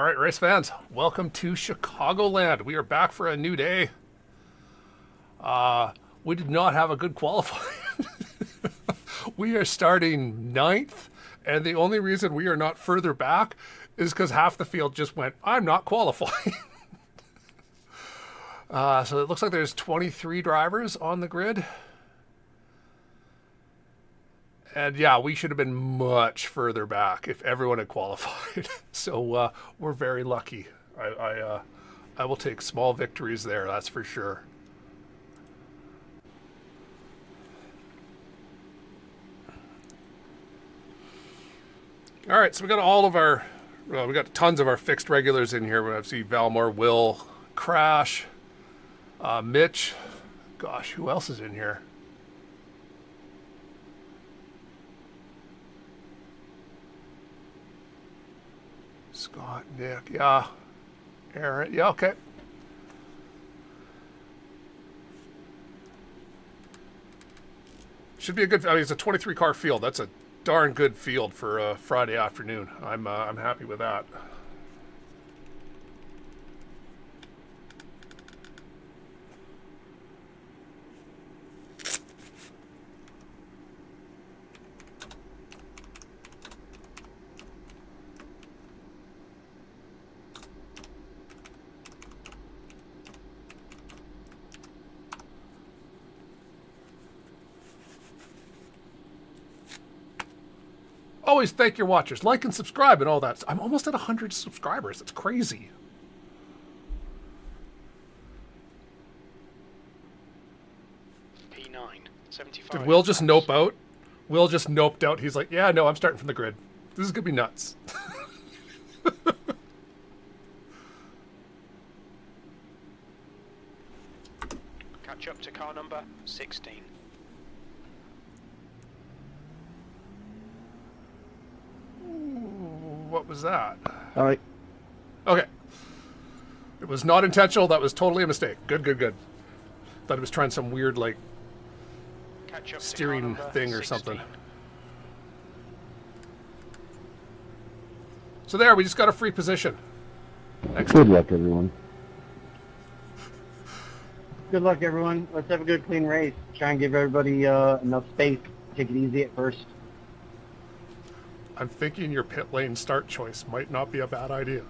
right, race fans, welcome to Chicagoland. We are back for a new day. We did not have a good qualifying. We are starting 9th, and the only reason we are not further back is because half the field just went, I'm not qualifying. So it looks like there's 23 drivers on the grid. And yeah, we should have been much further back if everyone had qualified. So we're very lucky. I will take small victories there, that's for sure. All right, so we got all of our, we got tons of our fixed regulars in here. We see Valmore, Will, Crash, Mitch. Gosh, who else is in here? Scott, Nick, yeah. Aaron, yeah, okay. Should be a good, I mean, it's a 23 car field. That's a darn good field for a Friday afternoon. I'm happy with that. Always thank your watchers. Like and subscribe and all that. I'm almost at 100 subscribers. It's crazy. P9, 75. Did Will just nope out? Will just noped out. He's like, yeah, no, I'm starting from the grid. This is going to be nuts. Catch up to car number 16. What was that? All right. Okay. It was not intentional. That was totally a mistake. Good, good, good. Thought it was trying some weird, like, Catch up steering to car thing or 16. something. So there, we just got a free position. Next Good luck, everyone. Good luck, everyone. Let's have a good, clean race. Try and give everybody enough space. Take it easy at first. I'm thinking your pit lane start choice might not be a bad idea.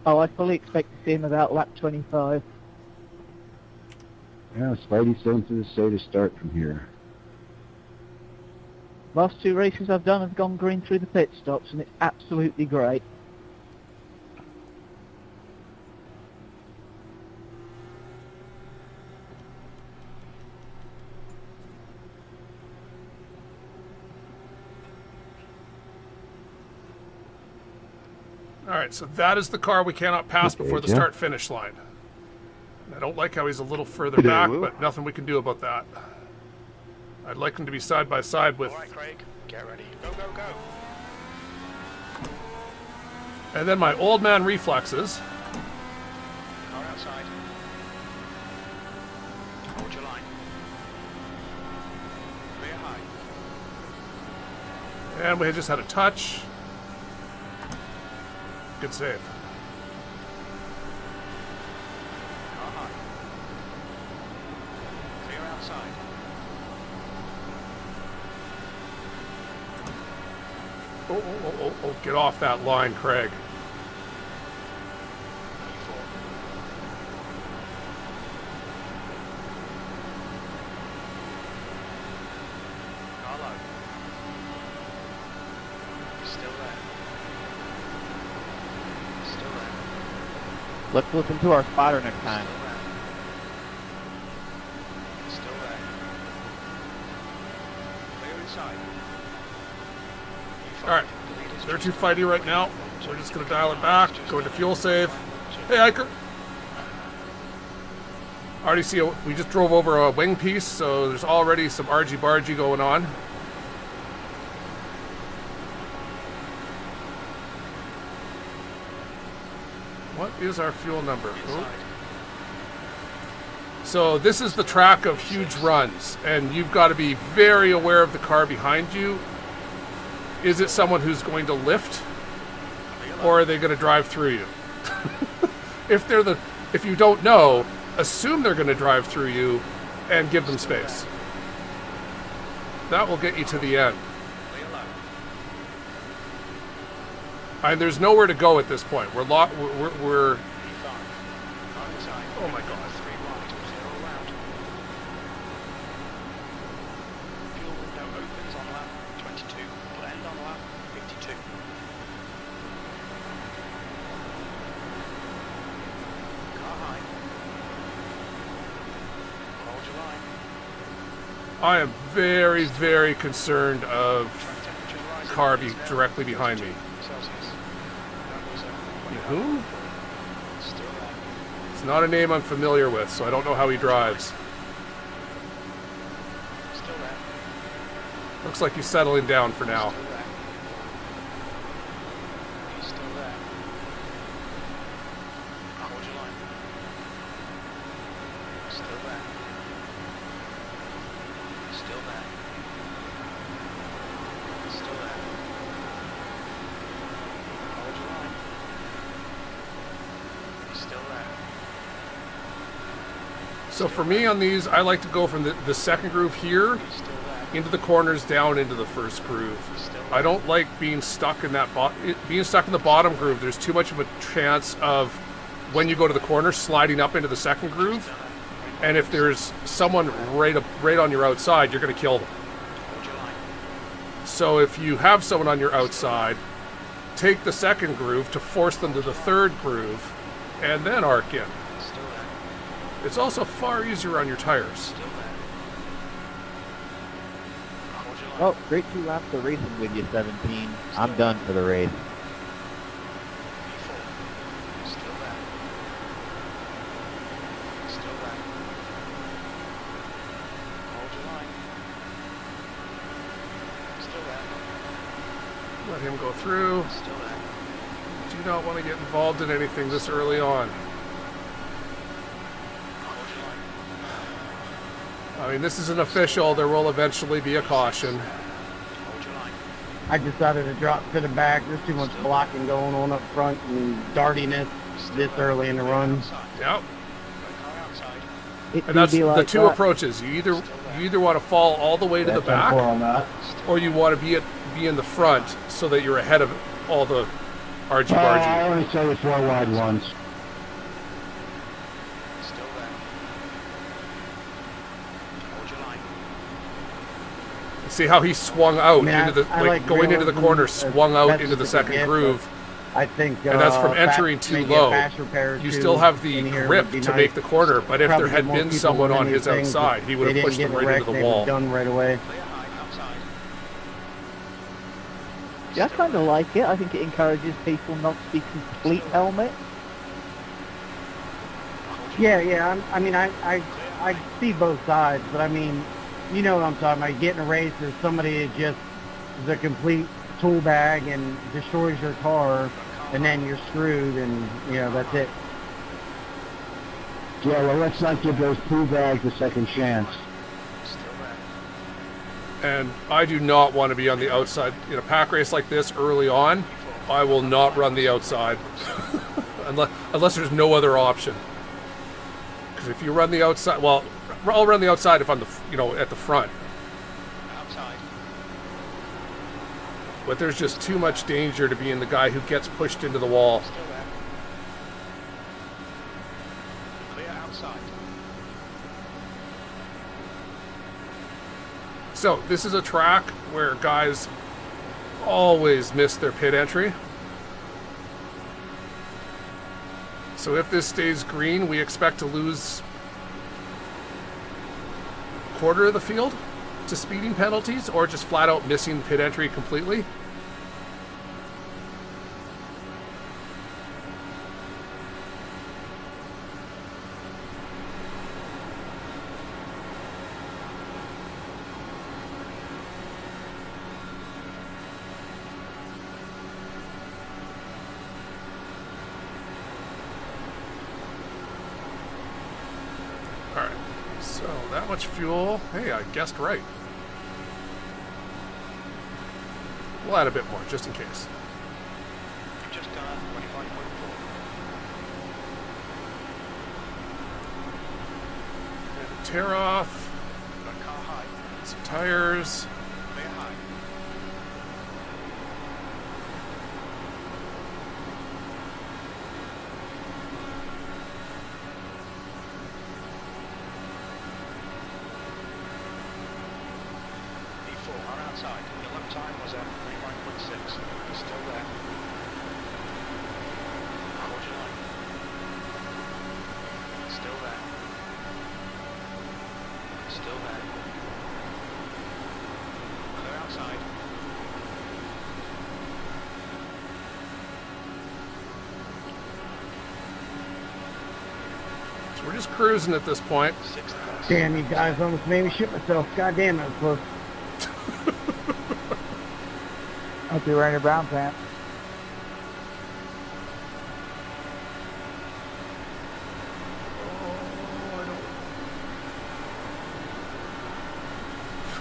Oh, I fully expect to see him about lap 25. Yeah, Spidey's going to say to start from here. Last two races I've done have gone green through the pit stops, and it's absolutely great. All right, so that is the car we cannot pass Okay, before the yeah. start-finish line. I don't like how he's a little further back, but nothing we can do about that. I'd like him to be side by side with... All right, Craig, get ready. Go, go, go. And then my old man reflexes. Car outside. Hold your line. Clear high. And we just had a touch. Good save. Car high. Clear outside. Oh, get off that line, Craig. E4. Car low. Still there. Still there. Let's look into our spotter next time. Still there. Clear inside. All right, they're too fighty right now, so we're just going to dial it back, go into fuel save. Hey, Iker. Already see, we just drove over a wing piece, so there's already some argy-bargy going on. What is our fuel number? Oh. So this is the track of huge runs, and you've got to be very aware of the car behind you. Is it someone who's going to lift or are they going to drive through you? If you don't know, assume they're going to drive through you and give them space. That will get you to the end. And there's nowhere to go at this point. We're oh my god. Fuel window opens on lap 22. Will end on lap 52. Car high. Hold your line. I am very, very concerned of car directly behind me. Who? It's not a name I'm familiar with, so I don't know how he drives. Still there. Looks like he's settling down for now. Still there. He's still there. Hold your line. Still there. Still there. Still there. Hold your line. He's still there. So for me on these, I like to go from the second groove here He's still there. into the corners down into the first groove. I don't like being stuck in that being stuck in the bottom groove. There's too much of a chance of when you go to the corner sliding up into the second groove, and if there's someone right on your outside, you're going to kill them. Hold your line. So if you have someone on your outside, take the second groove to force them to the third groove, and then arc in. Still there. It's also far easier on your tires. Still there. Hold your line. Well, great 2 laps of racing with you, 17. I'm done for the race. B4. Still there. Still there. Hold your line. Still there. Let him go through. Still there. Do not want to get involved in anything this early on. Hold your line. I mean, this isn't official. There will eventually be a caution. Hold your line. I decided to drop to the back. There's too much blocking going on up front and dardiness this early in the run. Yep. Car outside. It And do that's be the like two that. approaches. You either want to fall all the way to the back, on that. or you want to be in the front so that you're ahead of all the I argy-bargy. only saw the 4 wide ones. Still there. Hold your line. See how he swung out Man, into the I like going into the realism corner, as swung out best into the as it can second get, groove, I think, and that's from entering fast- too maybe a low. fast repair or You two still have the in here grip would be to nice. make the corner, but if there Probably had more been people someone winning on his these things, outside, he would they have pushed didn't them get right wrecked, into the they were wall. done right away. Clear high outside. Yeah, I kind of like it. I think it encourages people not to be complete helmet. Yeah. I mean, I see both sides, but I mean, you know what I'm talking about. You get in a race, there's somebody that just is a complete tool bag and destroys your car, and then you're screwed, and you know that's it. Yeah, well, let's not give those 2 bags a second chance. Still there. And I do not want to be on the outside in a pack race like this early on. I will not run the outside unless there's no other option. Because if you run the outside, well, I'll run the outside if I'm at the front. Outside. But there's just too much danger to being the guy who gets pushed into the wall. Still there. Clear outside. So this is a track where guys always miss their pit entry. So if this stays green, we expect to lose a quarter of the field to speeding penalties, or just flat out missing pit entry completely. Alright, so that much fuel. Hey, I guessed right. We'll add a bit more, just in case. Just done car, 25.4. And a tear off. Got car high. Some tires. Clear high. E4 are outside. Your lap time was at 35.6. You're still there. Hold your line. Still there. Still there. Clear outside. So we're just cruising at this point. Sixth place. Damn, you guys almost made me shit myself. God damn, that was close. Hope you're wearing your brown pants.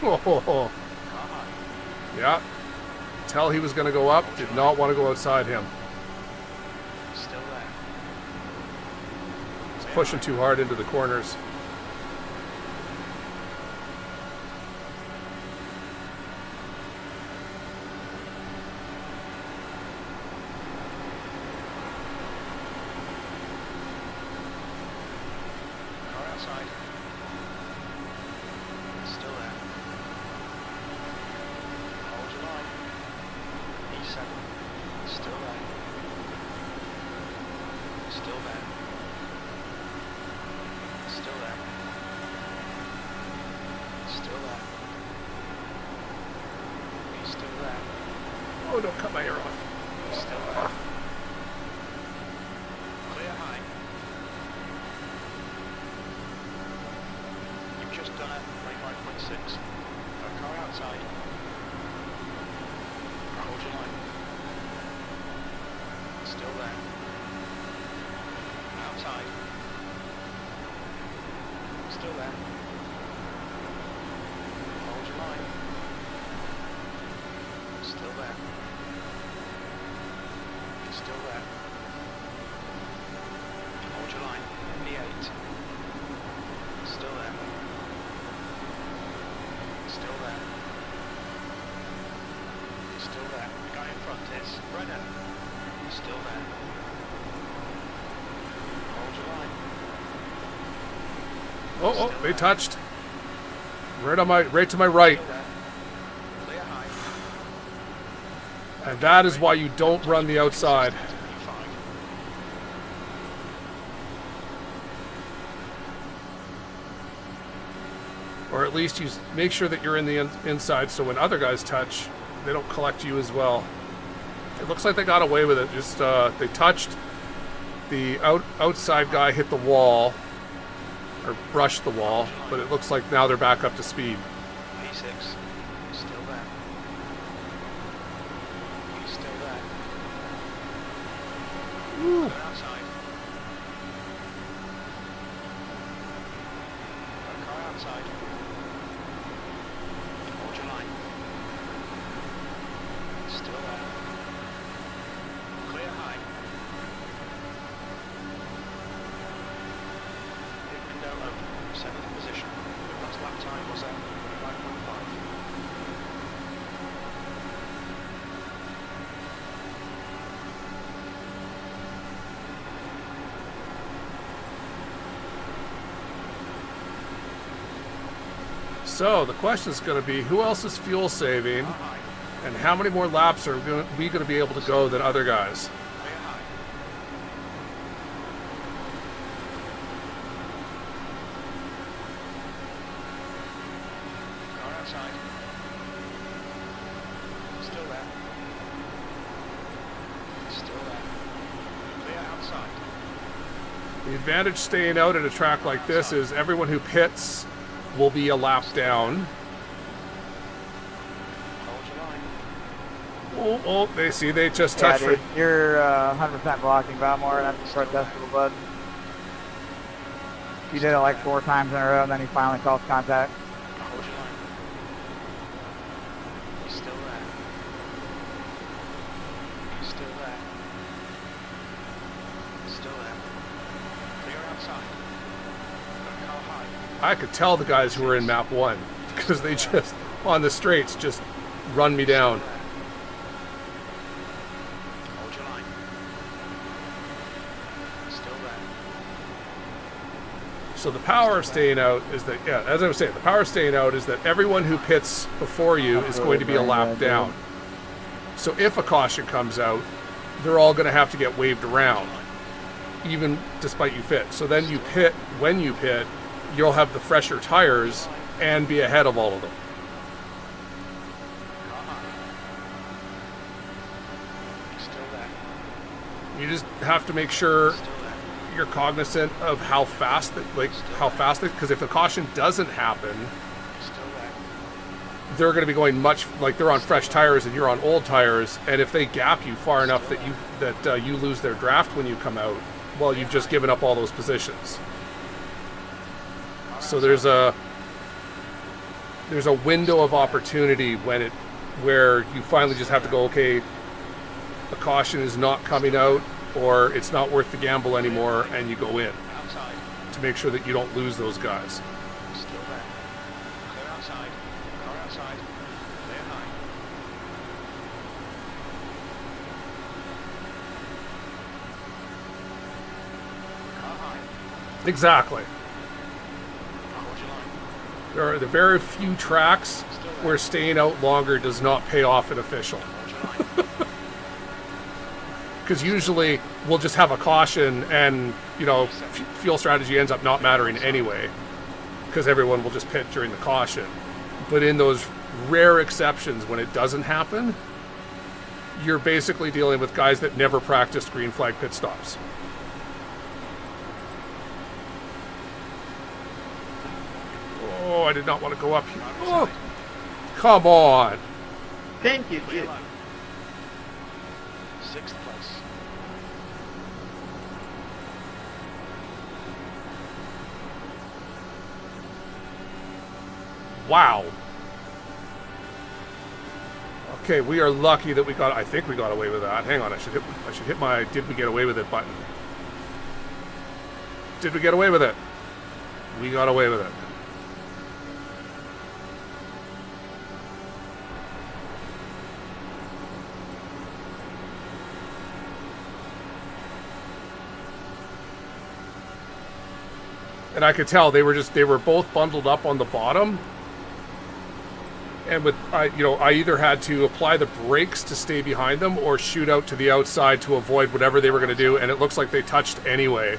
Oh, Car high. yeah. Tell he was going to go up. Did not want to go outside him. Still there. He's pushing too hard into the corners. Car outside. Still there. Hold your line. E7. Still there. Still there. Still there. Still there. He's still there. Oh, don't cut my ear off. He's still there. Clear high. You've just done it. 25.6. Got a car outside. Hold your line. Still there. Outside. Still there. Hold your line. Still there. Still there. Hold your line. E8. Still there. Still there. Still there. The guy in front is Brennan. Still there. Hold your line. Oh, they touched. Right to my right. Still there. Clear high. And that is why you don't run the outside. E5. Or at least you make sure that you're in the inside so when other guys touch, they don't collect you as well. It looks like they got away with it. Just they touched the outside guy, hit the wall or brushed the wall, but it looks like now they're back up to speed. P6. Still there. He's still there. Woo. Go outside. Got a car outside. Hold your line. Still there. Clear high. Pit window open. 7th position. Your last lap time was at 5.5. So the question is going to be, who else is fuel saving, Car high. and how many more laps are we going to be able to go than other guys? Clear high. Car outside. Still there. Still there. Clear outside. The advantage staying out at a track like this is everyone who pits will be a lap down. Hold your line. Oh, they just Yeah, touched dude, it. you're 100% blocking Valmore. That's protestable, bud. You did it like 4 times in a row, and then you finally crossed contact. Hold your line. He's still there. He's still there. I could tell the guys who were in map 1 because they just, on the straights, just run me down. Hold your line. Still there. So the power of staying out is that, yeah, as I was saying, the power of staying out is that everyone who pits before you is going to be a lap down. So if a caution comes out, they're all going to have to get waved around, even despite you pit. So then you pit, when you pit, you'll have the fresher tires and be ahead of all of them. Still there. You just have to make sure Still there. you're cognizant of how fast, because if a caution doesn't happen, Still there. they're going to be going much, like they're on fresh tires and you're on old tires, and if they gap you far enough that you lose their draft when you come out, well, you've just given up all those positions. So there's a window of opportunity where you finally just have to go, okay, a caution is not coming out, or it's not worth the gamble anymore, and you go in Outside. to make sure that you don't lose those guys. Still there. Clear outside. Car outside. Clear high. Car high. Exactly. Hold your line. There are the very few tracks where staying out longer does not pay off an official. Hold your line. Because usually we'll just have a caution and, you know, fuel strategy ends up not mattering anyway, because everyone will just pit during the caution. But in those rare exceptions when it doesn't happen, you're basically dealing with guys that never practiced green flag pit stops. Oh, I did not want to go up here. Oh, come on. Thank you, Clear Jim. line. 6th place. Wow. Okay, we are lucky that I think we got away with that. Hang on, I should hit my did we get away with it button. Did we get away with it? We got away with it. And I could tell they were both bundled up on the bottom. And I either had to apply the brakes to stay behind them or shoot out to the outside to avoid whatever they were going to do. And it looks like they touched anyway.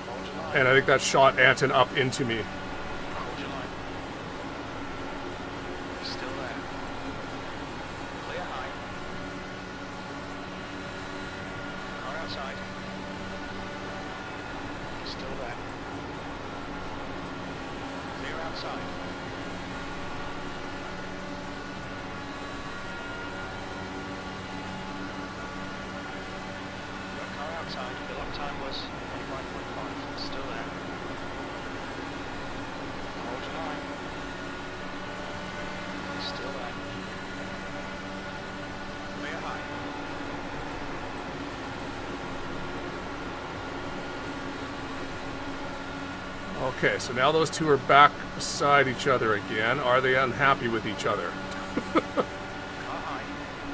Hold your line. And I think that shot Anton up into me. Hold your line. Still there. Clear high. Car outside. Still there. Clear outside. Car outside. The lap time was 25.5. Still there. Hold your line. Still there. Clear high. Okay, so now those two are back beside each other again. Are they unhappy with each other? Car high.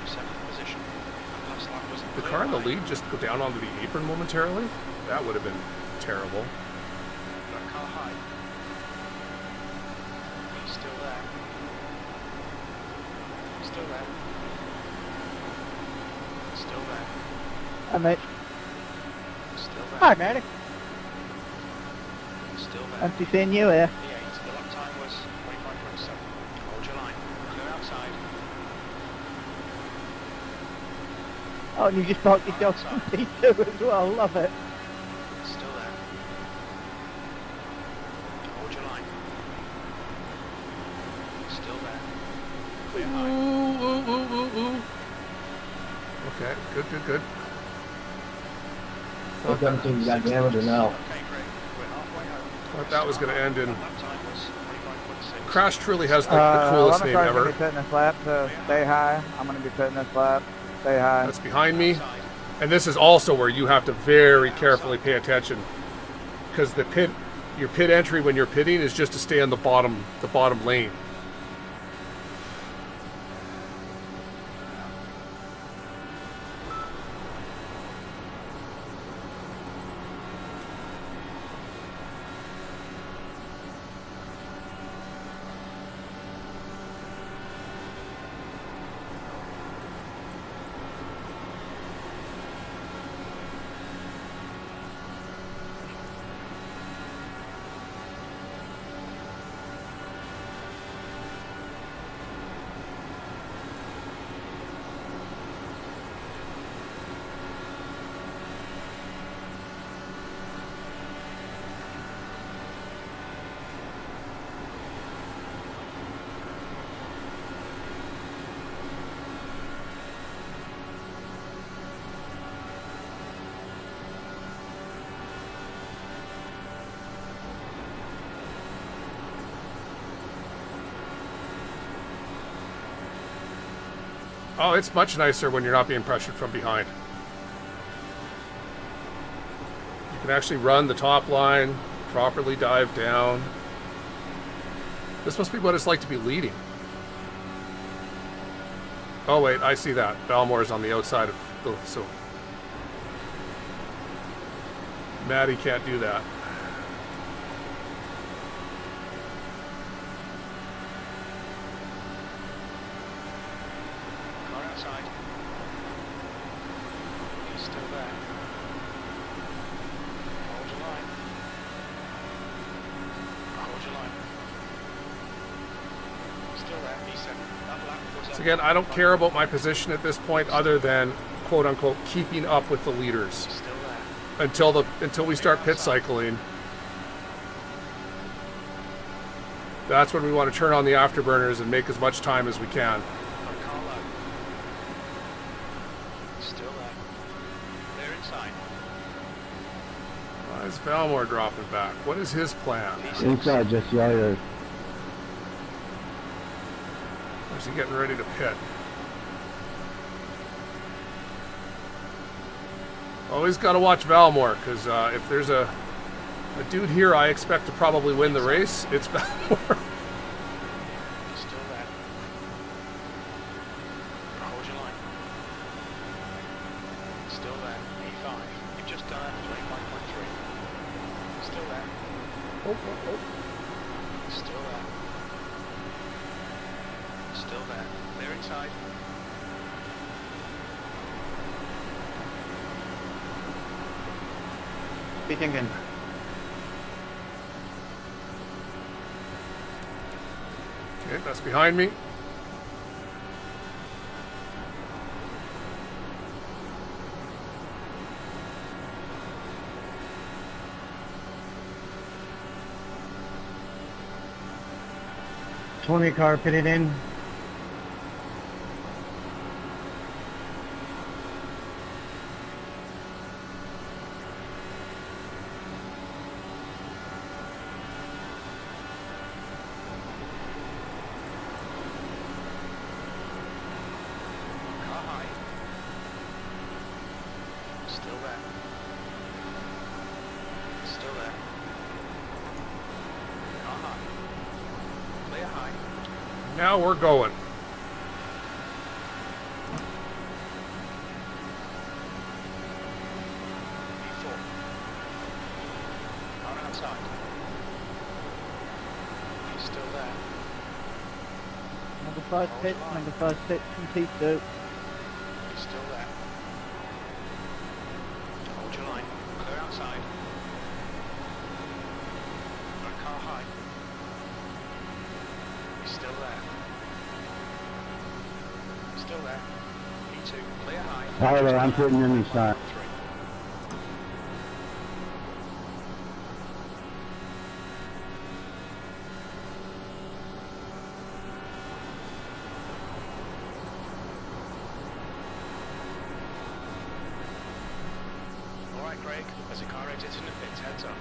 7th position. And last lap was The clear car in the high. lead just go down onto the apron momentarily? That would have been terrible. That car high. Still there. Still there. Still there. Hi, mate. Still there. Hi, matey. Still there. Fancy seeing you here. P8. The lap time was 25.7. Hold your line. Clear outside. Oh, and you just parked yourself on P2 as well. Love it. Still there. Hold your line. Still there. Clear high. Ooh. Okay, good. Hope everything got damaged or no. Okay, great. We're halfway home. Thought that was going to end in... Lap time was 25.6. Crash truly has the coolest name going to ever. be putting this lap, so stay high. I'm going to be putting this lap. Stay high. That's behind me. And this is also where you have to very carefully pay attention, because the pit your pit entry when you're pitting is just to stay on the bottom lane. Oh, it's much nicer when you're not being pressured from behind. You can actually run the top line, properly dive down. This must be what it's like to be leading. Oh wait, I see that. Valmore's on the outside of the... So Maddie can't do that. Again, I don't care about my position at this point other than quote unquote keeping up with the leaders until we start pit cycling. That's when we want to turn on the afterburners and make as much time as we can. Why is Valmore dropping back? What is his plan? Inside, just yard. Is he getting ready to pit? Always got to watch Valmore, because if there's a dude here I expect to probably win the race, it's Valmore. Still there. Hold your line. Still there. E5. You've just done it. 25.3. Still there. Oh. Still there. Still there. Clear inside. Pitting in. Okay, that's behind me. Car pitted in. Now we're going. E4. On outside. He's still there. Number 5 pit, number 5 pit from P2. He's still there. Hold your line. Clear outside. Front car high. He's still there. Still there. E2. Clear high. Tyler, I'm putting in inside. Alright, Craig. As the car exits in the pits, heads up.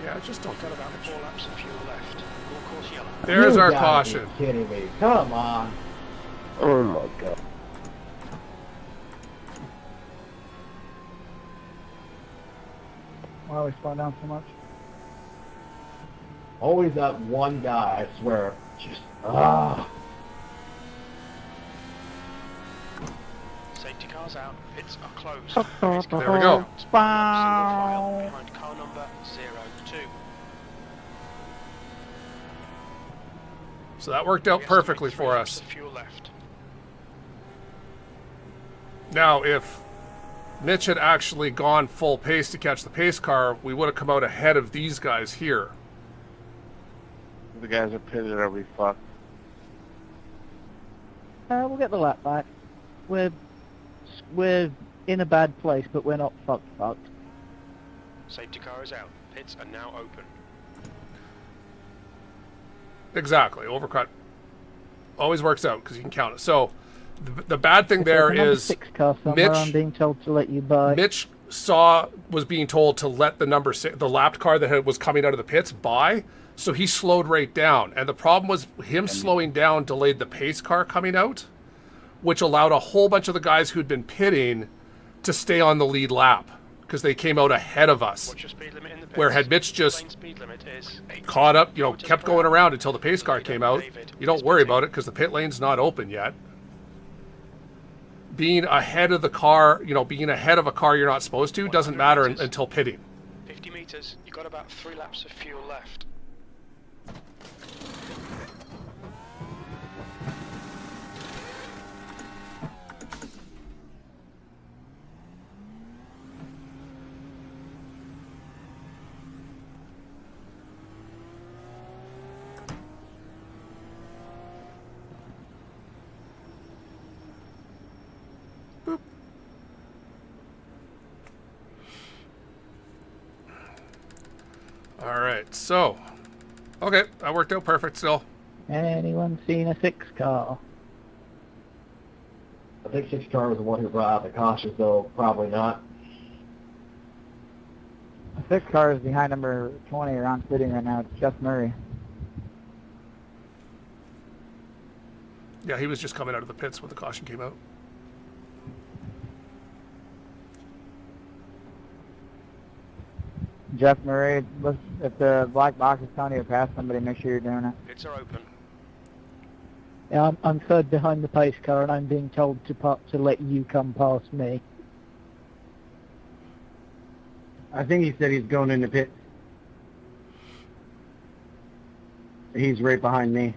Yeah, just don't Got get about about 4 laps of fuel left. All course yellow. There's You our gotta caution. be kidding me. Come on. Oh my God. Why are we slowing down so much? Always that one guy, I swear. Just, ah. Safety cars out. Pits are closed. There we go. Single file behind car number 02. So that worked out We estimate perfectly 3 for laps us. of fuel left. Now, if Mitch had actually gone full pace to catch the pace car, we would have come out ahead of these guys here. The guys are pitted, are we fucked? We'll get the lap back. We're in a bad place, but we're not fucked. Safety car is out. Pits are now open. Exactly. Overcut always works out because you can count it. So the bad thing there There's a number is 6 car somewhere. Mitch- I'm being told to let you by. Mitch was being told to let the number 6, the lapped car that was coming out of the pits, by. So he slowed right down. And the problem was him slowing down delayed the pace car coming out, which allowed a whole bunch of the guys who'd been pitting to stay on the lead lap because they came out ahead of us. What's your speed limit in the pits? Where had Mitch just Lane speed limit is 8 caught up, kilometers kept per going hour. around until the pace car came out. You don't worry about it because the pit lane's not open yet. Being ahead of the car, being ahead of a car you're not supposed to doesn't matter until pitting. 50 meters. You got about 3 laps of fuel left. All right, so, okay, that worked out perfect still. Anyone seen a 6 car? I think 6 car was the one who brought out the caution, so probably not. The 6 car is behind number 20 around sitting right now. It's Jeff Murray. Yeah, he was just coming out of the pits when the caution came out. Jeff Murray, if the black box is telling you to pass somebody, make sure you're doing it. Pits are open. Yeah, I'm third behind the pace car, and I'm being told to let you come past me. I think he said he's going in the pit. He's right behind me.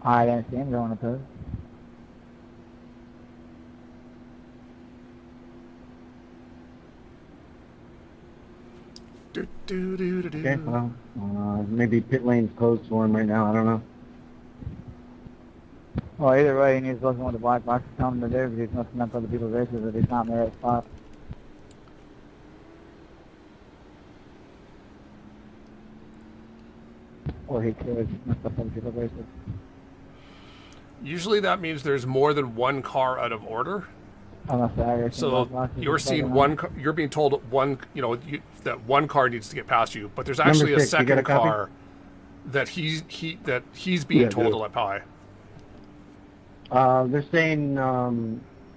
I didn't see him going to pit. Okay, well, maybe pit lane's closed for him right now. I don't know. Well, either way, he needs to listen to what the black box is telling him to do, because he's messing up other people's races if he's not in the right spot. Or he could mess up other people's races. Usually that means there's more than one car out of order. Unless the iRacing So black box is you're just seeing bugging one, out. you're being told that one car needs to get past you, but there's Number actually a 6, you got second a copy? car that he's being Yeah, told do. to let by. They're saying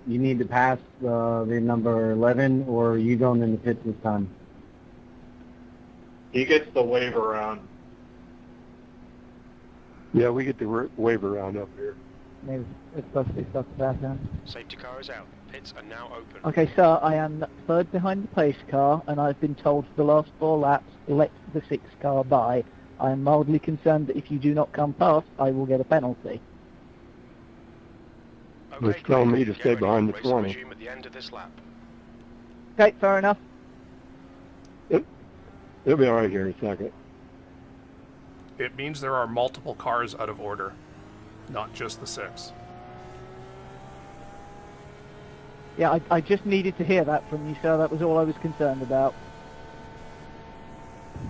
you need to pass the number 11, or you going in the pits this time. He gets the wave around. Yeah, we get the wave around up here. Maybe it's supposed to be stuff to pass him. Safety car is out. Pits are now open. Okay, sir, I am third behind the pace car, and I've been told for the last 4 laps, let the 6 car by. I am mildly concerned that if you do not come past, I will get a penalty. Okay, It's telling me to get stay ready. behind the Race will 20. resume at the end of this lap. Okay, fair enough. It'll be all right here in a second. It means there are multiple cars out of order, not just the 6. Yeah, I just needed to hear that from you, sir. That was all I was concerned about.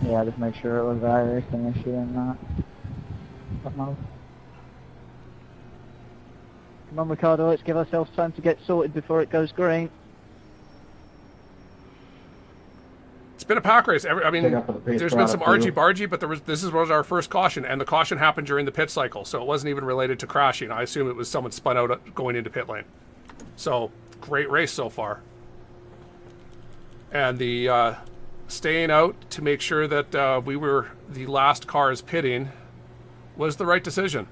Yeah, just make sure it was the iRacing issue and not something else. Come on, Ricardo, let's give ourselves time to get sorted before it goes green. It's been a pack race. I Pick mean, up for the pace there's been some product, too. argy-bargy, but this was our first caution, and the caution happened during the pit cycle, so it wasn't even related to crashing. I assume it was someone spun out going into pit lane. So, great race so far. And the staying out to make sure that we were the last cars pitting was the right decision.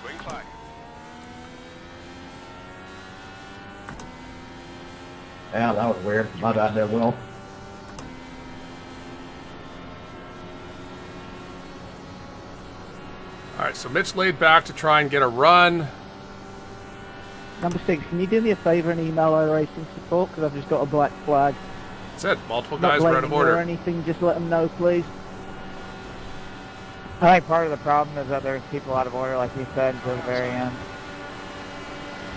Green flag. Yeah, that was weird. My bad there, Will. All right, so Mitch laid back to try and get a run. Number 6, can you do me a favour and email iRacing support? Because I've just got a black flag. That's it. Multiple Not guys were out blaming of you or order. anything, just let them know, please. I think part of the problem is that there's people out of order, like you said, until the very end.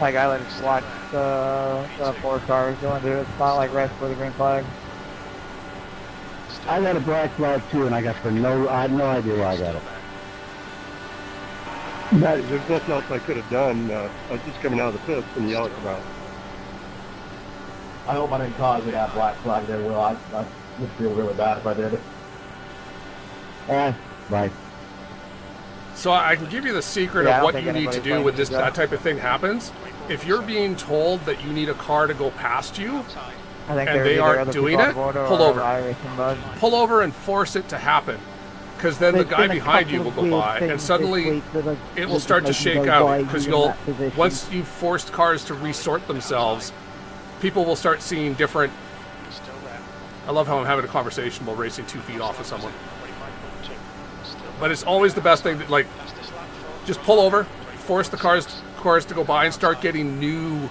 Like I let it watch the 4 cars go into the spot like rest for the green flag. I got a black flag too, and I had no idea why I got it. There's nothing else I could have done. I was just coming out of the pits and yelling about it. I hope I didn't cause you that black flag there, Will. I would feel really bad if I did it. Bye. So I can give you the secret Yeah, I of don't what think you need to anybody do blames when you, that type of thing happens. If you're being told that you need a car to go past you, Outside. I think And there's they either aren't other doing people out it, of order pull or over. iRacing bug. pull over and force it to happen. Because then the There's guy been a behind you couple will of go weird by, and things suddenly this week that have- it will that start to just make shake you go out. by Because in you'll, that position. once you've forced cars to resort themselves, people will start seeing different. Still there. I love how I'm having a conversation while racing 2 feet off of someone. 25.2. Still But it's always the best thing that, like, That's this lap for just pull over, force the cars to go by, and start getting new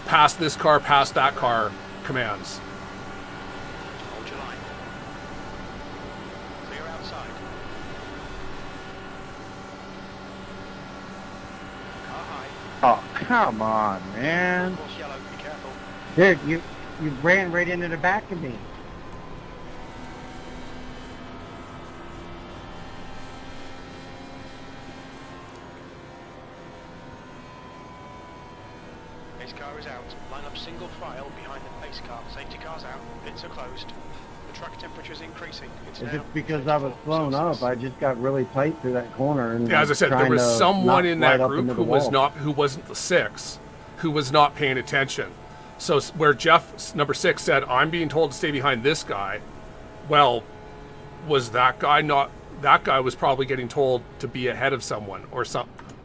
past this car, past that car commands. Hold your line. Clear outside. Car high. Oh, come on, man. Course yellow. Be careful. Dude, you ran right into the back of me. Pace car is out. Line up single file behind the pace car. Safety car's out. Pits are closed. The track temperature is increasing. It's If now it's because I was 54 blown up, Celsius. I just got really tight through that corner. And Yeah, as I said, there was someone in that group who wasn't the 6, who was not paying attention. So where Jeff, number 6, said, "I'm being told to stay behind this guy," well, was that guy not? That guy was probably getting told to be ahead of someone, or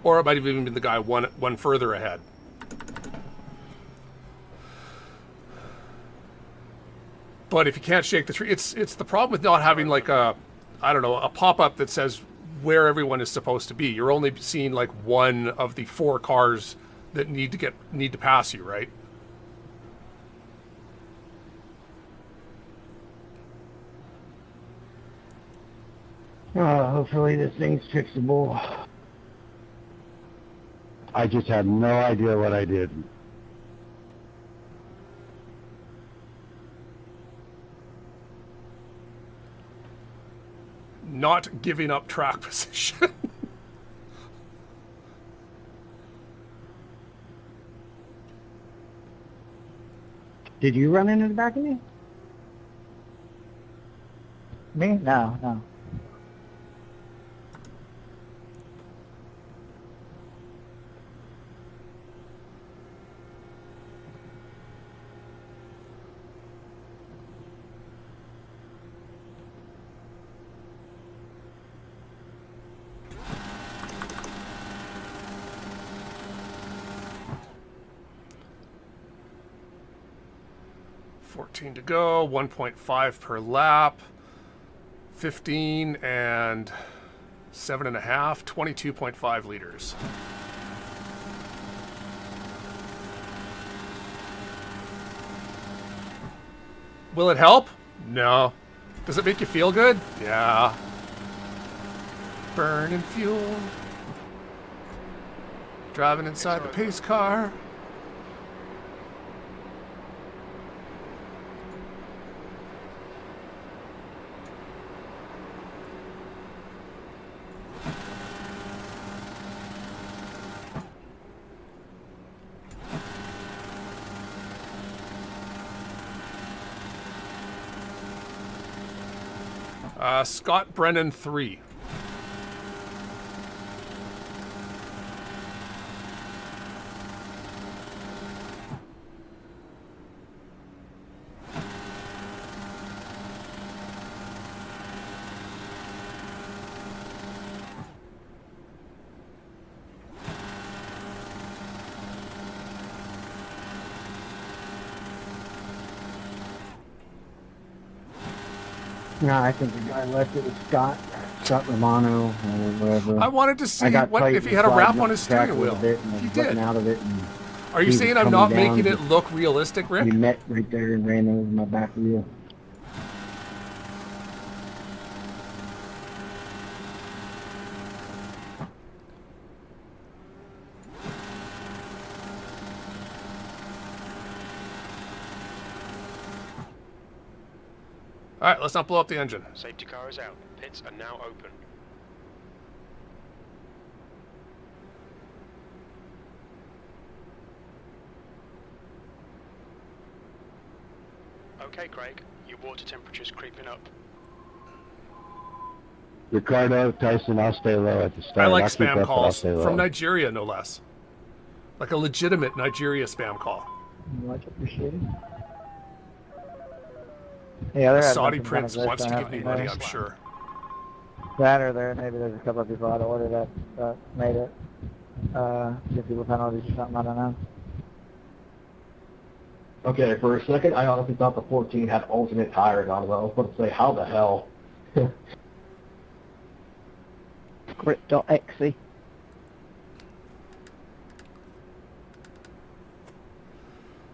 or it might have even been the guy one further ahead. But if you can't shake the tree, it's the problem with not having like a pop-up that says where everyone is supposed to be. You're only seeing like one of the 4 cars that need to pass you, right? Hopefully this thing's fixable. I just had no idea what I did. Not giving up track position. Did you run into the back of me? Me? No. $14 to go, 1.5 per lap, 15 and 7.5, 22.5 liters. Will it help? No. Does it make you feel good? Yeah. Burning fuel. Driving inside the pace car. Scott Brennan 3. No, I think the guy left it was Scott Romano, or whatever. I wanted to see I got what tight if he and had a wrap sliding on up his the track steering a little wheel. bit and He looking did. out of it, and Are you he saying was I'm not coming down, making it just- look realistic, Rick? we met right there and ran over my back wheel. All right, let's not blow up the engine. Safety car is out. Pits are now open. Okay, Craig. Your water temperature's creeping up. Ricardo, Tyson, I'll stay low at the start. I like I'll keep spam up, but I'll calls stay low. from Nigeria, no less. Like a legitimate Nigeria spam call. Much appreciated. Yeah, The there Saudi prince wants to give me money, I'm sure. sure. That or there, maybe there's a couple of people out of order that made it. Give people penalties or something, I don't know. Okay, for a second, I honestly thought the 14 had alternate tires on it. I was about to say, how the hell? Script.exe.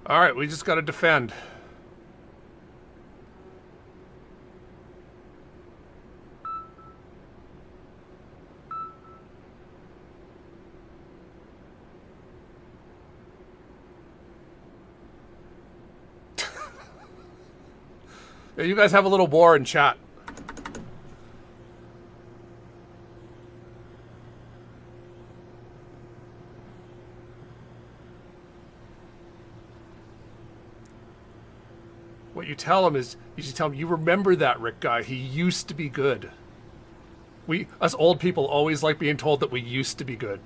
All right, we just got to defend. Yeah, you guys have a little war in chat. What you tell him is, you should tell him, you remember that Rick guy, he used to be good. Us old people always like being told that we used to be good.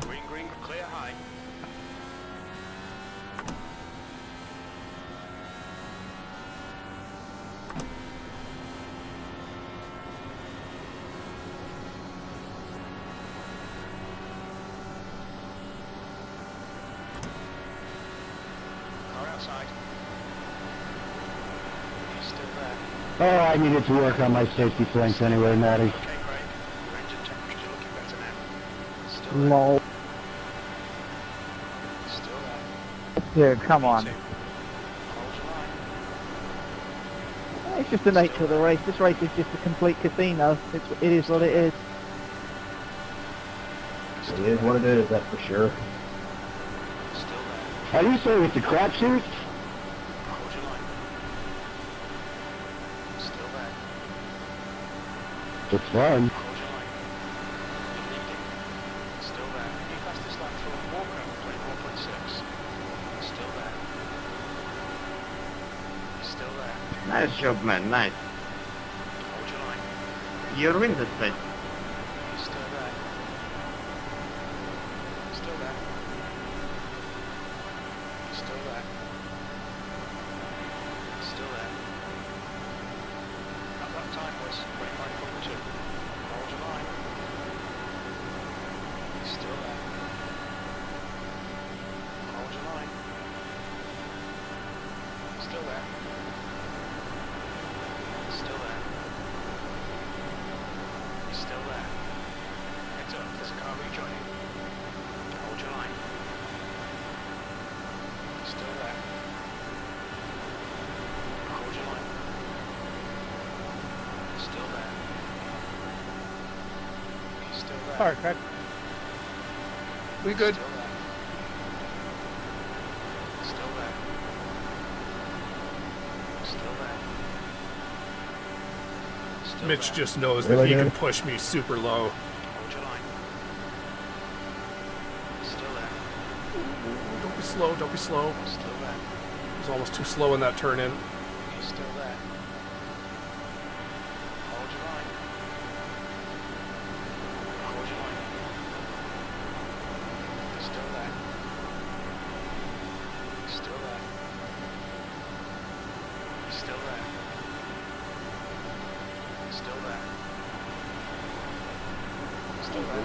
Green, green, clear high. Car outside. He's still there. Oh, I needed to work on my safety flanks anyway, Matty. Okay, Craig. Your engine temperatures are looking better now. Still there. Lol. Still there. Dude, come on. Hold your line. It's just the nature of the race. This race is just a complete casino. It is what it is. It is what it is, that's for sure. Still there. Are you saying it's a crapshoot? Hold your line. Still there. It's fun. Hold your line. You're leading. Still there. You passed this lap for Walker, 24.6. Still there. Still there. Nice job, man. Nice. Hold your line. You win this race. Still there. Still there. Still there. Still there. At that time was 25.2. Hold your line. Still there. Hold your line. Still there. Still there. He's still there. Heads up, there's a car rejoining. Hold your line. Still there. Hold your line. Still there. He's still there. Sorry, Craig. We good? Still there. Still there. Still there. Still Mitch there. just knows that Really he can good? push me super low. Hold your line. Don't be slow. Don't be slow. Still there. It was almost too slow in that turn in. He's still there. Hold your line. Hold your line. He's still there. He's still there. He's still there. He's still there. He's still there.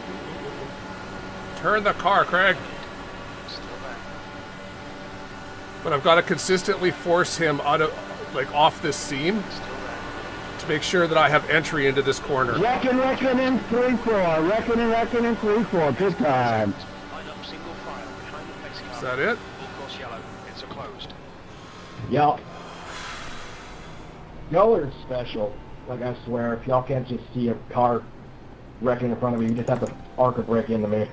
Turn the car, Craig. Still there. But I've got to consistently force him out of, like, off this seam Still there. to make sure that I have entry into this corner. Reckon in 3-4. Reckon in 3-4. Good time. Line up single file behind the pace car. Is that it? Full course yellow. It's a closed. Y'all. Y'all are special. Like, I swear, if y'all can't just see a car wrecking in front of you, you just have to arc a brake into me.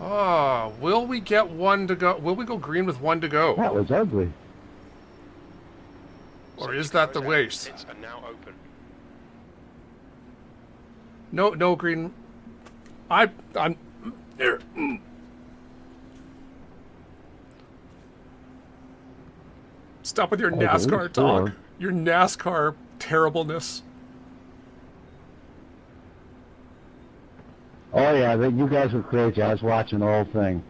Oh, will we get one to go? Will we go green with one to go? That was ugly. Or is that the race? It's now open. No green. I'm there. Stop with your NASCAR talk. Your NASCAR terribleness. Oh yeah, you guys were crazy. I was watching the whole thing.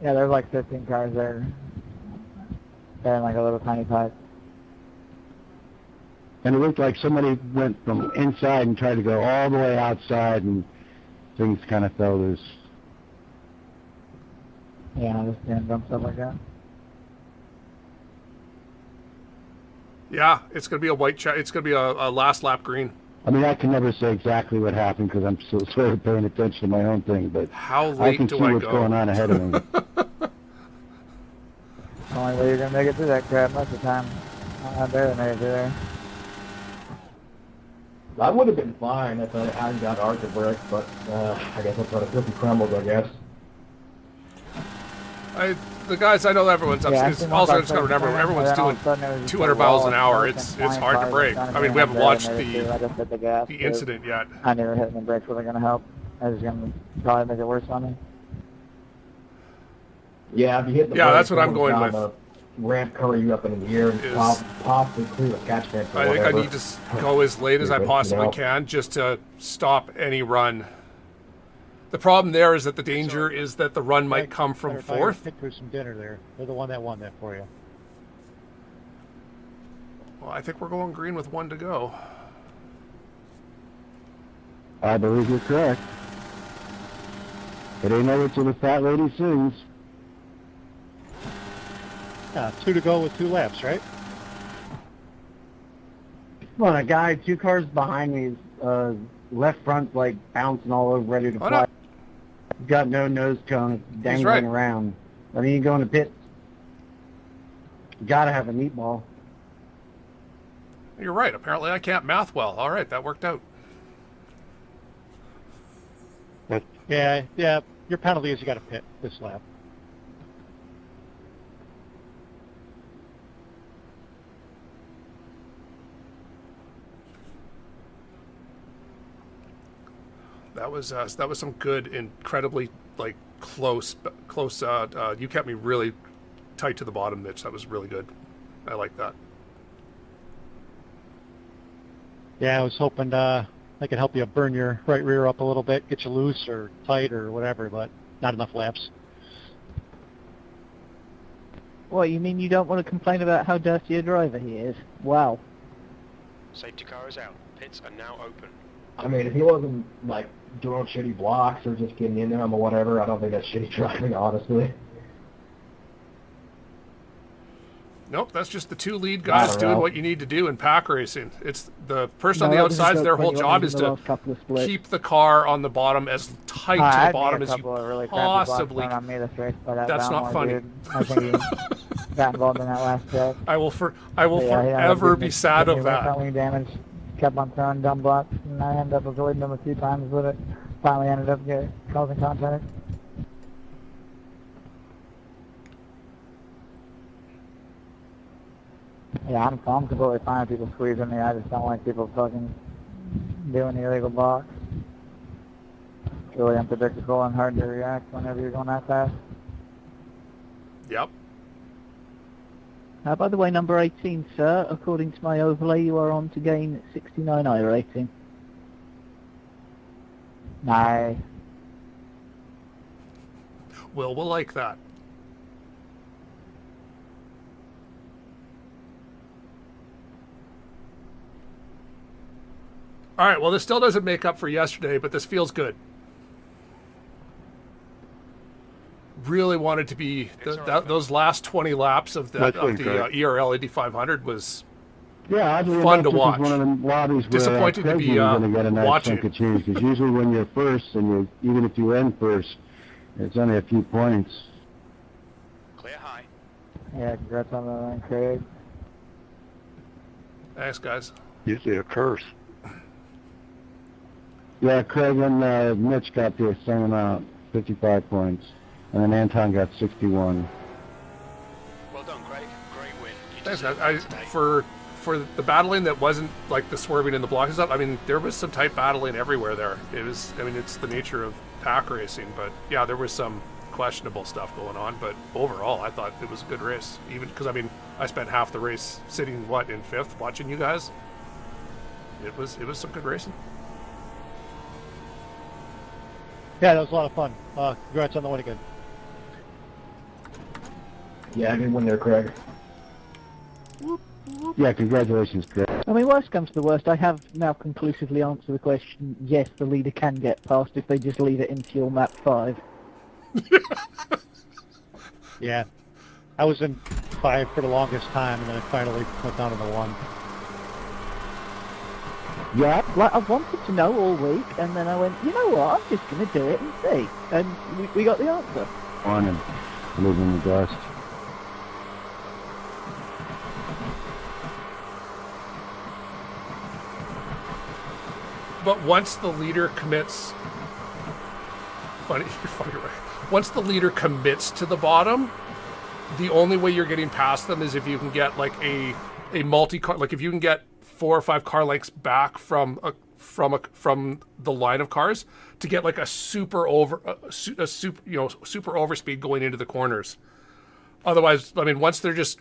Yeah, there's like 15 cars there. They're in like a little tiny pipe. And it looked like somebody went from inside and tried to go all the way outside, and things kind of fell loose. Yeah, just doing dumb stuff like that. Yeah, it's gonna be a white check. It's gonna be a last lap green. I mean, I can never say exactly what happened because I'm still sort of paying attention to my own thing, but How I late can do see I what's go? going on ahead of me. The only way you're gonna make it through that crap most of the time. I barely made it through there. I would have been fine if I hadn't got arc and brick, but I guess that's what a filthy crumbles, I guess. The guys, I know everyone's up. Yeah, It's also, I just gotta remember, everyone's doing 200 miles an hour. It's hard to brake. I mean, we haven't watched the incident yet. I never hit the brakes wasn't gonna help. I was gonna probably make it worse on me. Yeah, if you hit the Yeah, brakes, that's what I'm someone's going gonna with. Ramp curry you up in the air and possibly clear the catch fence or I think I whatever. need to go as late as I Stupid, possibly can just to stop any run. The problem there is that the danger is that the run might come from fourth. Pick through some dinner there. They're the one that won that for you. Well, I think we're going green with one to go. I believe you're correct. It ain't over till the fat lady sings. Yeah, 2 to go with 2 laps, right? Come on, a guy 2 cars behind me, left front's like bouncing all over, ready to Why fly. not? He's got no nose cone, dangling right. around. I mean, you go in the pits. You gotta have a meatball. You're right. Apparently I can't math well. All right, that worked out. Yeah. Your penalty is you got to pit this lap. That was some good, incredibly like close. You kept me really tight to the bottom, Mitch. That was really good. I like that. Yeah, I was hoping I could help you burn your right rear up a little bit, get you loose or tight or whatever, but not enough laps. What, you mean you don't want to complain about how dirty a driver he is? Wow. Safety car is out. Pits are now open. I mean, if he wasn't, like, doing shitty blocks or just getting in them or whatever, I don't think that's shitty driving, honestly. Nope, that's just the 2 lead guys doing what you need to do in pack racing. It's the person on the No, that was a outside, joke their when whole you went job into is the to last couple of splits. keep the car on the bottom as tight to I the bottom as a you couple of really possibly on me this race by that That's not Valmore funny. Dude. I think he got involved in that last check. I will forever be sad of that. Wing damage, kept on throwing dumb blocks, and I ended up avoiding them a few times with it. Finally ended up causing contact. Yeah, I'm completely fine with people squeezing me. I just don't like people fucking doing the illegal blocks. really unpredictable and hard to react whenever you're going that fast. Yep. By the way, number 18, sir, according to my overlay, you are on to gain 69 iRacing. Nice. Will like that. All right, well, this still doesn't make up for yesterday, but this feels good. Really wanted to be those last 20 laps of the ERL Indy 500 was Yeah, oddly fun enough, to watch. This is one of the lobbies where Disappointing to be going to get a nice watching. chunk of change, because usually when you're first, and even if you end first, it's only a few points. Clear high. Yeah, congrats on the run, Craig. Thanks, guys. Usually a curse. Yeah, Craig and Mitch got the same amount, 55 points, and then Anton got 61. Well done, Craig. Great win. You Thanks, deserve guys. that today. For the battling that wasn't like the swerving in the block and stuff, I mean, there was some tight battling everywhere there. It was, I mean, it's the nature of pack racing, but yeah, there was some questionable stuff going on, but overall, I thought it was a good race. Even because, I mean, I spent half the race sitting, in fifth, watching you guys. It was some good racing. Yeah, that was a lot of fun. Congrats on the win again. Yeah, good win there, Craig. Yeah, congratulations, Craig. I mean, worst comes to the worst, I have now conclusively answered the question, yes, the leader can get past if they just leave it in fuel map 5. Yeah. I was in 5 for the longest time, and then I finally went down to the 1. Yeah, like I wanted to know all week, and then I went, you know what, I'm just going to do it and see. And we got the answer. On and leaving the dust. But once the leader commits, funny, right? Once the leader commits to the bottom, the only way you're getting past them is if you can get like a multi-car, like if you can get 4 or 5 car lengths back from the line of cars to get like a super overspeed going into the corners. Otherwise, I mean, once you're just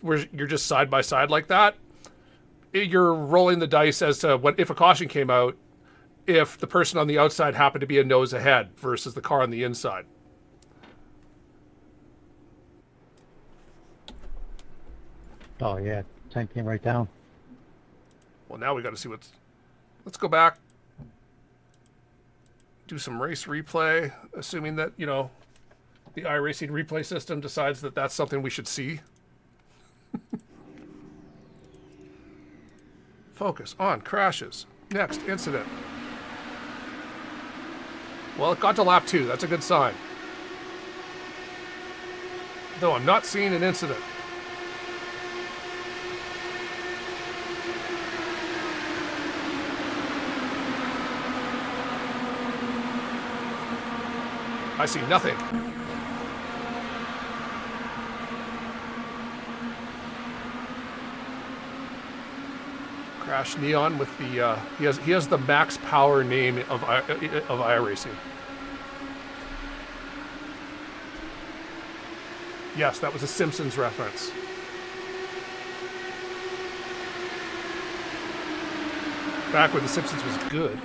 side by side like that, you're rolling the dice as to what if a caution came out, if the person on the outside happened to be a nose ahead versus the car on the inside. Oh, yeah. Time came right down. Well, now we got to see let's go back, do some race replay, assuming that, the iRacing replay system decides that that's something we should see. Focus on crashes. Next incident. Well, it got to lap 2. That's a good sign. Though I'm not seeing an incident. I see nothing. Crash Neon with the he has the max power name of iRacing. Yes, that was a Simpsons reference. Back when the Simpsons was good.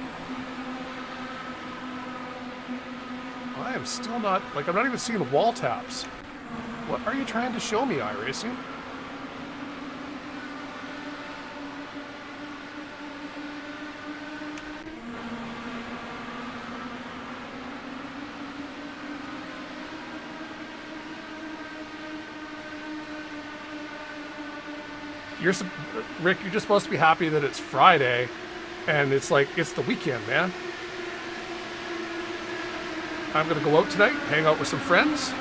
I am still not, I'm not even seeing wall taps. What are you trying to show me, iRacing? Rick, you're just supposed to be happy that it's Friday, and it's the weekend, man. I'm going to go out tonight, hang out with some friends,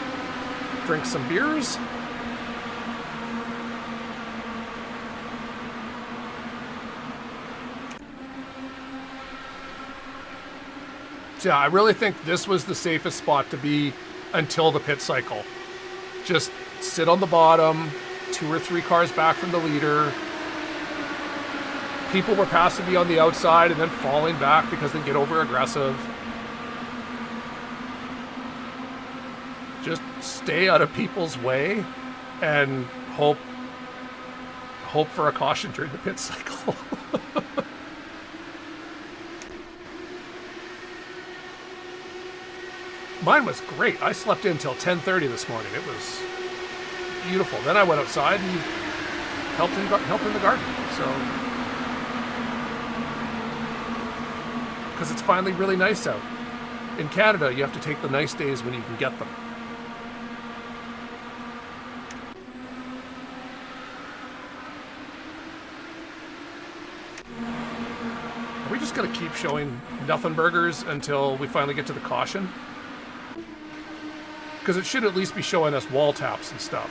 drink some beers. So yeah, I really think this was the safest spot to be until the pit cycle. Just sit on the bottom, 2 or 3 cars back from the leader. People were passing me on the outside and then falling back because they get over aggressive. Just stay out of people's way and hope for a caution during the pit cycle. Mine was great. I slept in until 10:30 this morning. It was beautiful. Then I went outside and helped in the garden. So, because it's finally really nice out. In Canada, you have to take the nice days when you can get them. Are we just going to keep showing nothing burgers until we finally get to the caution? Because it should at least be showing us wall taps and stuff.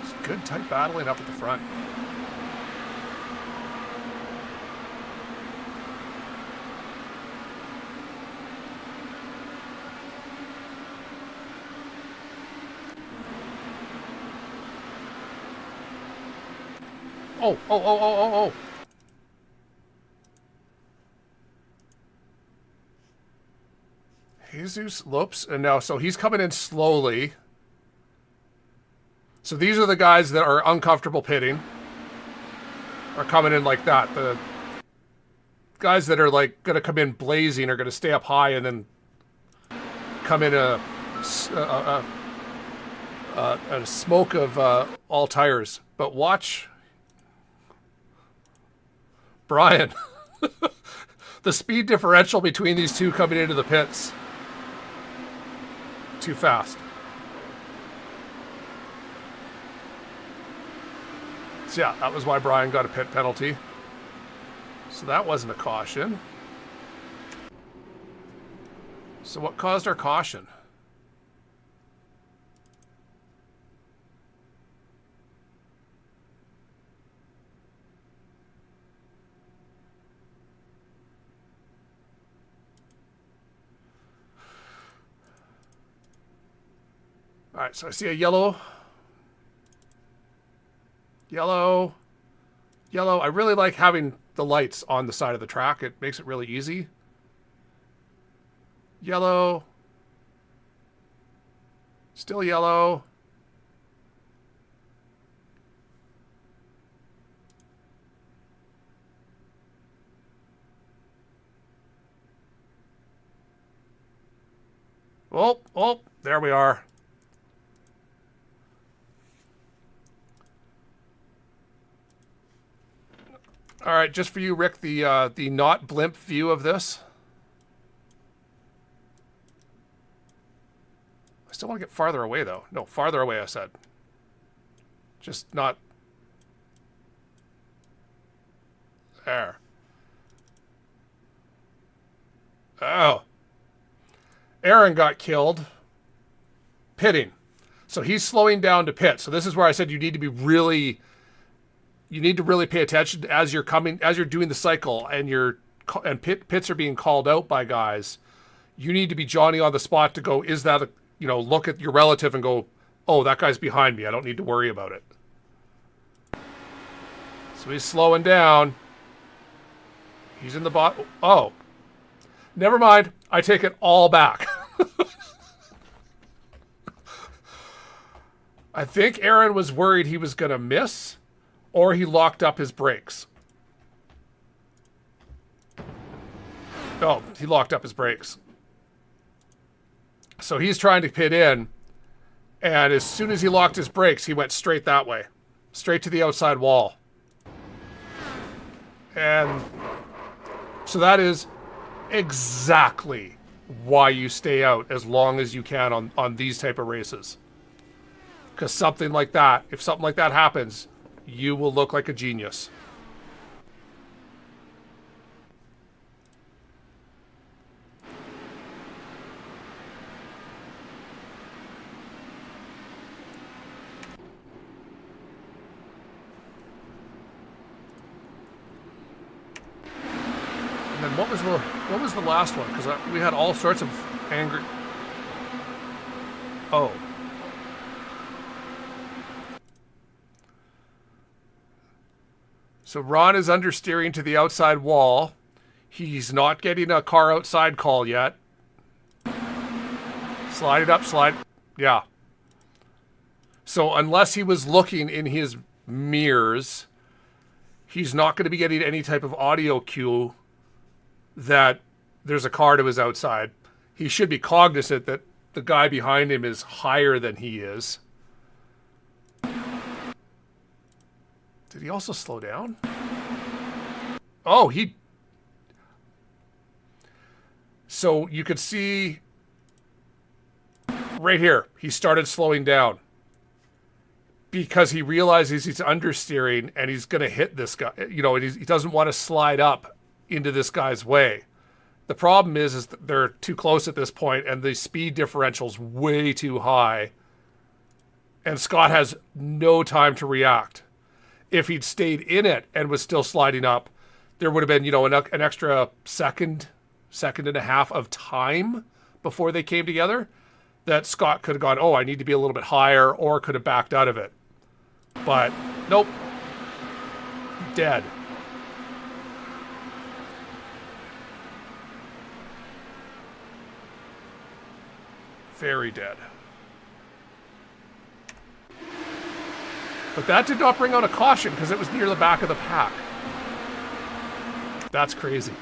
It's good tight battling up at the front. Oh. Jesus Lopes. And now, so he's coming in slowly. So these are the guys that are uncomfortable pitting. Are coming in like that. The guys that are like going to come in blazing are going to stay up high and then come in a smoke of all tires. But watch Brian. The speed differential between these two coming into the pits. Too fast. So yeah, that was why Brian got a pit penalty. So that wasn't a caution. So what caused our caution? All right, so I see a yellow. Yellow. Yellow. I really like having the lights on the side of the track. It makes it really easy. Yellow. Still yellow. Oh, there we are. All right, just for you, Rick, the not blimp view of this. I still want to get farther away, though. No, farther away, I said. Just not... There. Oh. Aaron got killed pitting. So he's slowing down to pit. So this is where I said you need to be really... You need to really pay attention as you're doing the cycle and pits are being called out by guys. You need to be Johnny on the spot to go, is that a, look at your relative and go, oh, that guy's behind me. I don't need to worry about it. So he's slowing down. He's in the bot. Oh, never mind. I take it all back. I think Aaron was worried he was going to miss. Or he locked up his brakes. Oh, he locked up his brakes. So he's trying to pit in. And as soon as he locked his brakes, he went straight that way. Straight to the outside wall. And so that is exactly why you stay out as long as you can on these type of races. Because something like that, if something like that happens... You will look like a genius. And then what was the last one? Because we had all sorts of angry. Oh. So Ron is understeering to the outside wall. He's not getting a car outside call yet. Slide it up, slide. Yeah. So unless he was looking in his mirrors, he's not going to be getting any type of audio cue that there's a car to his outside. He should be cognizant that the guy behind him is higher than he is. Did he also slow down? Oh, he... So you could see right here, he started slowing down because he realizes he's understeering and he's going to hit this guy. You know, he doesn't want to slide up into this guy's way. The problem is that they're too close at this point and the speed differential's way too high. And Scott has no time to react. If he'd stayed in it and was still sliding up, there would have been, you know, an extra second and a half of time before they came together that Scott could have gone, oh, I need to be a little bit higher, or could have backed out of it. But nope. Dead. Very dead. But that did not bring out a caution because it was near the back of the pack. That's crazy.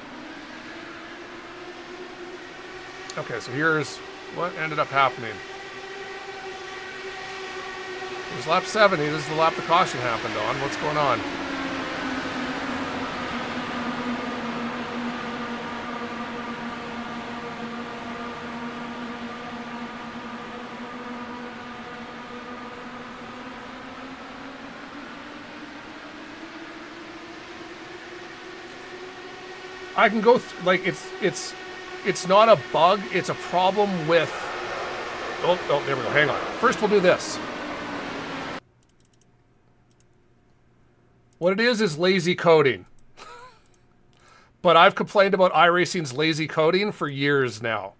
Okay, so here's what ended up happening. It was lap 70. This is the lap the caution happened on. What's going on? I can go like it's not a bug, it's a problem with oh there we go. Hang on. First we'll do this. What it is lazy coding. But I've complained about iRacing's lazy coding for years now.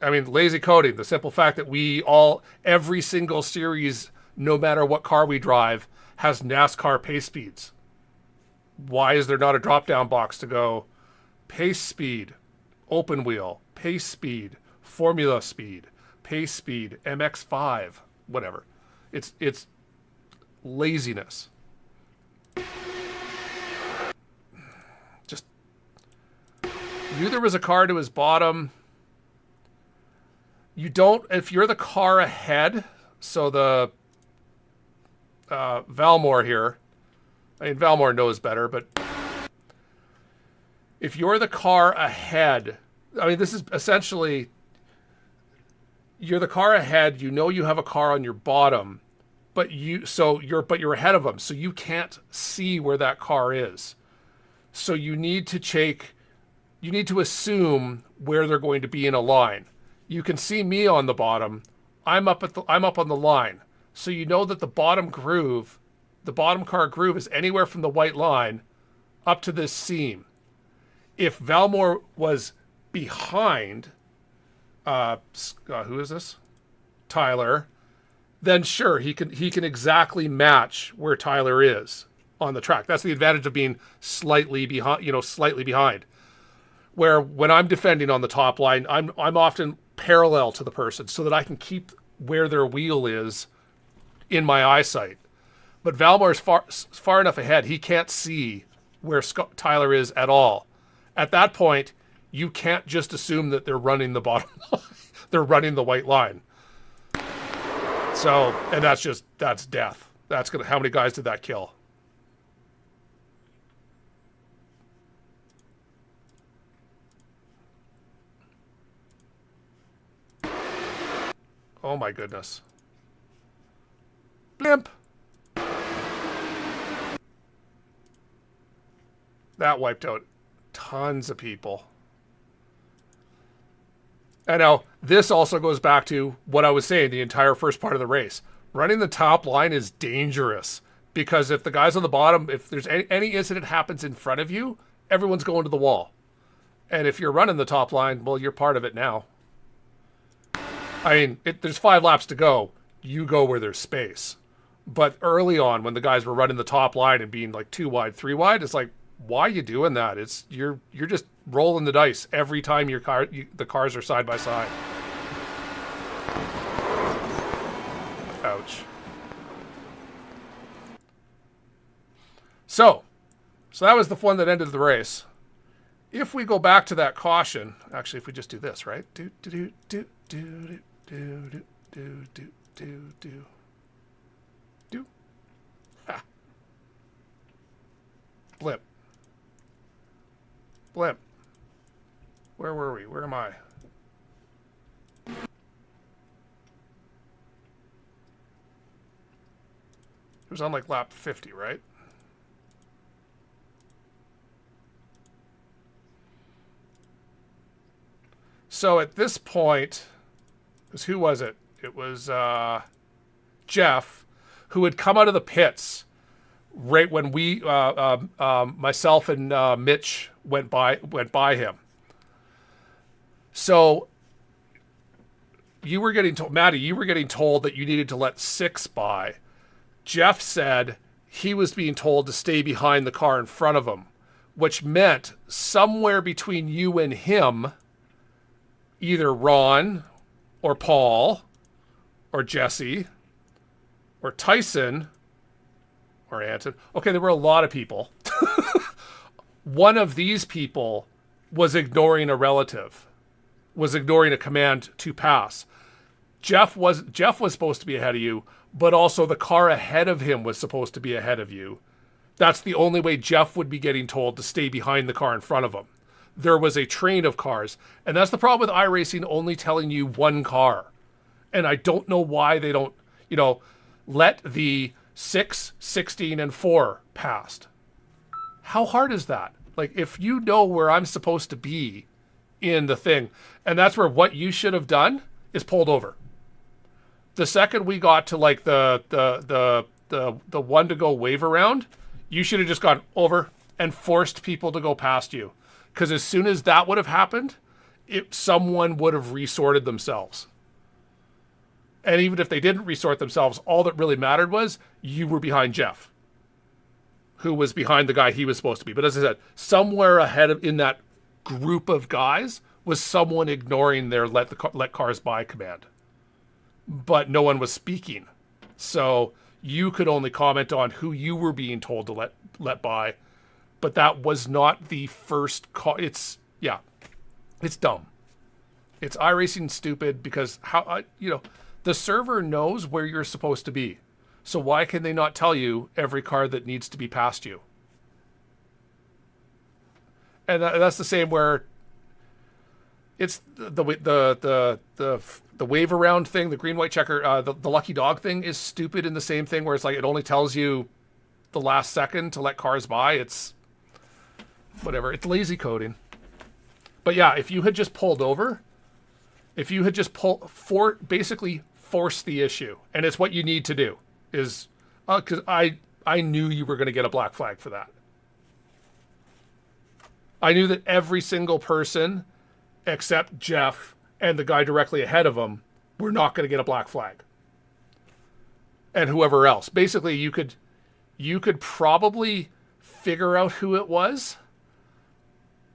I mean, lazy coding, the simple fact that every single series, no matter what car we drive, has NASCAR pace speeds. Why is there not a drop-down box to go pace speed, open wheel, pace speed, formula speed, pace speed, MX5, whatever. It's laziness. Just knew there was a car to his bottom. You don't, if you're the car ahead, so the Valmore here, I mean, Valmore knows better, but if you're the car ahead, I mean, this is essentially, you're the car ahead, you know you have a car on your bottom, but you're ahead of them, so you can't see where that car is. So you need to assume where they're going to be in a line. You can see me on the bottom. I'm up on the line. So you know that the bottom car groove is anywhere from the white line up to this seam. If Valmore was behind, who is this? Tyler, then sure, he can exactly match where Tyler is on the track. That's the advantage of being slightly behind. Where when I'm defending on the top line, I'm often parallel to the person so that I can keep where their wheel is in my eyesight. But Valmore's far enough ahead, he can't see where Tyler is at all. At that point, you can't just assume that they're running the bottom line. They're running the white line. So, and that's death. How many guys did that kill? Oh my goodness. Blimp. That wiped out tons of people. And now, this also goes back to what I was saying the entire first part of the race. Running the top line is dangerous because if the guys on the bottom, if there's any incident happens in front of you, everyone's going to the wall. And if you're running the top line, well, you're part of it now. I mean, there's 5 laps to go. You go where there's space. But early on, when the guys were running the top line and being like 2 wide, 3 wide, it's like, why are you doing that? You're just rolling the dice every time the cars are side by side. Ouch. So that was the one that ended the race. If we go back to that caution, actually, if we just do this, right? Do do do do do do do do do do do. Ha. Blip. Blip. Where were we? Where am I? It was on like lap 50, right? So at this point, because who was it? It was Jeff, who had come out of the pits right when we, myself and Mitch went by him. So you were getting told, Maddie, you were getting told that you needed to let 6 by. Jeff said he was being told to stay behind the car in front of him, which meant somewhere between you and him, either Ron or Paul or Jesse or Tyson or Anton. Okay, there were a lot of people. One of these people was ignoring a relative, was ignoring a command to pass. Jeff was supposed to be ahead of you, but also the car ahead of him was supposed to be ahead of you. That's the only way Jeff would be getting told to stay behind the car in front of him. There was a train of cars. And that's the problem with iRacing only telling you one car. And I don't know why they don't, let the 6, 16, and 4 past. How hard is that? Like, if you know where I'm supposed to be in the thing, and that's where what you should have done is pulled over. The second we got to like the one to go wave around, you should have just gone over and forced people to go past you. Because as soon as that would have happened, someone would have resorted themselves. And even if they didn't resort themselves, all that really mattered was you were behind Jeff, who was behind the guy he was supposed to be. But as I said, somewhere ahead in that group of guys was someone ignoring their let cars by command. But no one was speaking. So you could only comment on who you were being told to let by. But that was not the first call. It's dumb. It's iRacing stupid because the server knows where you're supposed to be. So why can they not tell you every car that needs to be past you? And that's the same where it's the wave around thing, the green white checker, the lucky dog thing is stupid in the same thing where it's like it only tells you the last second to let cars by. It's whatever. It's lazy coding. But yeah, if you had just pulled over, if you had just basically force the issue, and it's what you need to do, is because I knew you were going to get a black flag for that. I knew that every single person except Jeff and the guy directly ahead of him were not going to get a black flag. And whoever else. Basically, you could probably figure out who it was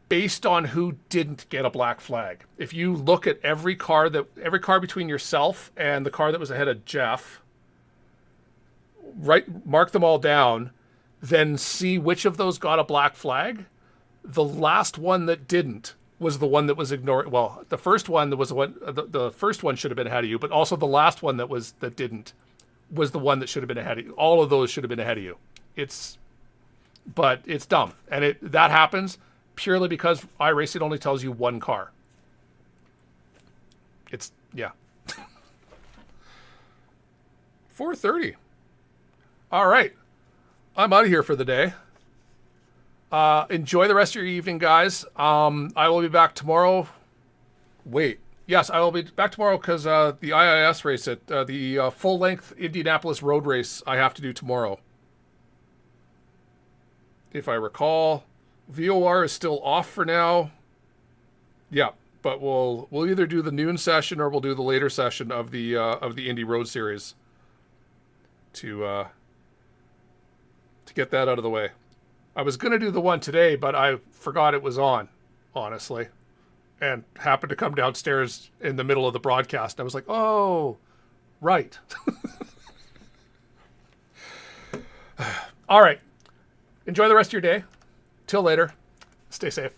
based on who didn't get a black flag. If you look at every car between yourself and the car that was ahead of Jeff, mark them all down, then see which of those got a black flag. The last one that didn't was the one that was ignored. Well, the first one that was the first one should have been ahead of you, but also the last one that didn't was the one that should have been ahead of you. All of those should have been ahead of you. But it's dumb, and that happens purely because iRacing only tells you one car. It's 4:30. All right, I'm out of here for the day. Enjoy the rest of your evening, guys. I will be back tomorrow. Yes, I will be back tomorrow because the IIS race the full-length Indianapolis road race I have to do tomorrow. If I recall, VOR is still off for now. Yeah, but we'll either do the noon session or we'll do the later session of the Indy Road Series to get that out of the way. I was going to do the one today, but I forgot it was on, honestly, and happened to come downstairs in the middle of the broadcast. I was like, oh, right. All right. Enjoy the rest of your day. Till later. Stay safe.